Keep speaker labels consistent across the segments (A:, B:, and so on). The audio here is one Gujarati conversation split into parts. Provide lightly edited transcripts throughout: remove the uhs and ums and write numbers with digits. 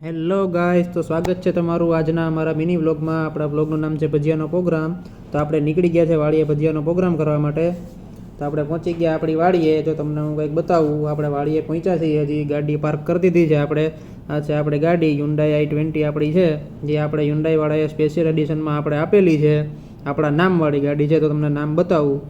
A: હેલો ગાઈસ, તો સ્વાગત છે તમારું આજના અમારા મિની વ્લોગમાં. આપણા વ્લોગનું નામ છે ભજીયાનો પ્રોગ્રામ. તો આપણે નીકળી ગયા છે વાડીએ ભજીયાનો પ્રોગ્રામ કરવા માટે. તો આપણે પહોંચી ગયા આપણી વાડીએ. જો તમને હું કંઈક બતાવું, આપણે વાડીએ પહોંચ્યા છીએ. હજી ગાડી પાર્ક કરી દીધી છે આપણે. આ છે આપણી ગાડી Hyundai i20 આપણી છે, જે આપણે Hyundaiવાળાએ સ્પેશિયલ એડિશનમાં આપણે આપેલી છે. આપણા નામવાળી ગાડી છે, તો તમને નામ બતાવું.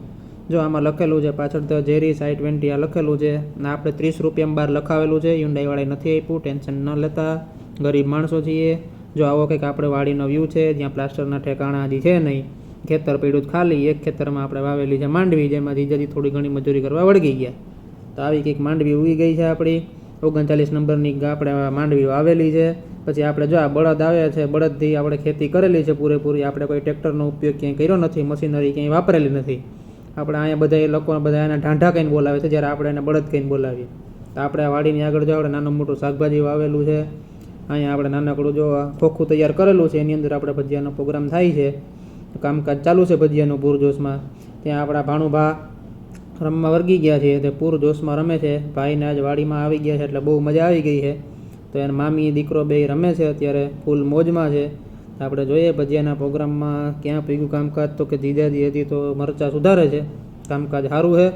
A: જો આમાં લખેલું છે પાછળ તો જેરીસ i20 આ લખેલું છે. ને આપણે 30 રૂપિયામાં બહાર લખાવેલું છે. Hyundaiવાળાએ નથી આપ્યું, ટેન્શન ન લેતા, ગરીબ માણસો છીએ. જો આવો કંઈક આપણે વાડીનો વ્યૂ છે, જ્યાં પ્લાસ્ટરના ઠેકાણા હજી છે નહીં. ખેતર પડ્યું ખાલી. એક ખેતરમાં આપણે વાવેલી છે માંડવી, જેમાંથી હજી થોડી ઘણી મજૂરી કરવા વળગી ગયા. તો આવી કંઈક માંડવી ઉગી ગઈ છે આપણી. 39 નંબરની આપણે માંડવી વાવેલી છે. પછી આપણે જો આ બળદ આવ્યા છે, બળદથી આપણે ખેતી કરેલી છે પૂરેપૂરી. આપણે કોઈ ટ્રેક્ટરનો ઉપયોગ ક્યાંય કર્યો નથી, મશીનરી ક્યાંય વાપરેલી નથી. આપણે અહીંયા બધા એ લોકો બધા એના ઢાંઢા કહીને બોલાવે છે, જ્યારે આપણે એને બળદ કહીને બોલાવીએ. તો આપણે આ વાડીની આગળ જો આપણે નાનું મોટું શાકભાજી વાવેલું છે. અહીંયા આપણે નાનકડું જો ખોખું તૈયાર કરેલું છે, એની અંદર આપણે ભજીયાનો પ્રોગ્રામ થાય છે. કામકાજ ચાલુ છે ભજીયાનું પૂરજોશમાં. ત્યાં આપણા ભાણુભા રમવા વર્ગી ગયા છે, તે પૂરજોશમાં રમે છે. ભાઈને આજ વાડીમાં આવી ગયા છે એટલે બહુ મજા આવી ગઈ છે. તો એના મામી દીકરો બે રમે છે, અત્યારે ફૂલ મોજમાં છે. આપણે જોઈએ ભજીયાના પ્રોગ્રામમાં ક્યાં પીગું કામકાજ. તો કે જીજાજી હતી તો મરચાં સુધારે છે. કામકાજ સારું છે,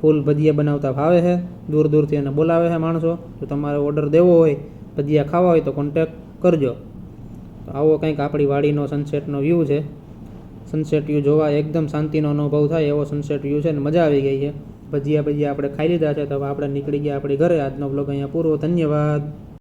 A: ફૂલ ભજીયા બનાવતા ફાવે છે. દૂર દૂરથી એને બોલાવે છે માણસો. જો તમારે ઓર્ડર દેવો હોય, ભજીયા ખાવા હોય તો કોન્ટેક કરજો. તો આવો કંઈક આપણી વાડીનો સનસેટનો વ્યૂ છે. સનસેટ વ્યૂ જોવા એકદમ શાંતિનો અનુભવ થાય એવો સનસેટ વ્યૂ છે ને મજા આવી ગઈ છે. ભજીયા આપણે ખાઈ લીધા છે, તો હવે આપણે નીકળી ગયા આપણી ઘરે. આજનો બ્લોગ અહીંયા પૂરો. ધન્યવાદ.